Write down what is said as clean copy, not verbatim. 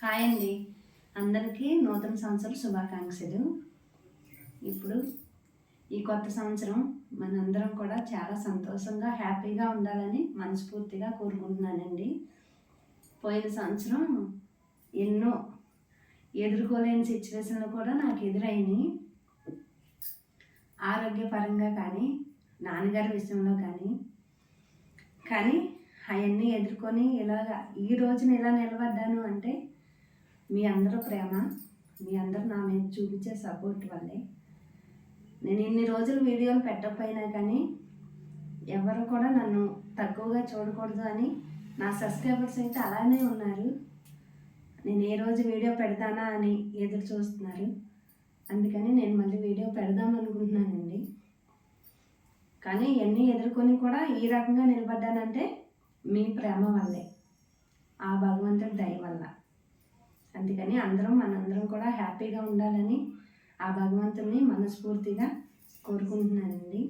Hi అండి, అందరికీ నూతన సంవత్సర శుభాకాంక్షలు. ఇప్పుడు ఈ కొత్త సంవత్సరం మనందరం కూడా చాలా సంతోషంగా హ్యాపీగా ఉండాలని మనస్ఫూర్తిగా కోరుకుంటున్నానండి. పోయిన సంవత్సరం ఎన్నో ఎదుర్కోలేని సిచ్యువేషన్లు కూడా నాకు ఎదురైనాయి. ఆరోగ్యపరంగా కానీ, నాన్నగారి విషయంలో కానీ అవన్నీ ఎదుర్కొని ఈ రోజున ఇలా నిలబడ్డాను అంటే మీ అందరూ ప్రేమ, మీ అందరూ నా మీద చూపించే సపోర్ట్ వల్లే. నేను ఇన్ని రోజులు వీడియోలు పెట్టకపోయినా కానీ ఎవరు కూడా నన్ను తక్కువగా చూడకూడదు అని నా సబ్స్క్రైబర్స్ అయితే అలానే ఉన్నారు. నేను ఏ రోజు వీడియో పెడతానా అని ఎదురు చూస్తున్నారు. అందుకని నేను మళ్ళీ వీడియో పెడదాం అనుకుంటున్నానండి. కానీ ఇవన్నీ ఎదుర్కొని కూడా ఈ రకంగా నిలబడ్డానంటే మీ ప్రేమ వల్లే, ఆ భగవంతుడి దయ వల్ల. అందుకని మనందరం కూడా హ్యాపీగా ఉండాలని ఆ భగవంతుడిని మనస్ఫూర్తిగా కోరుకుంటున్నానండి.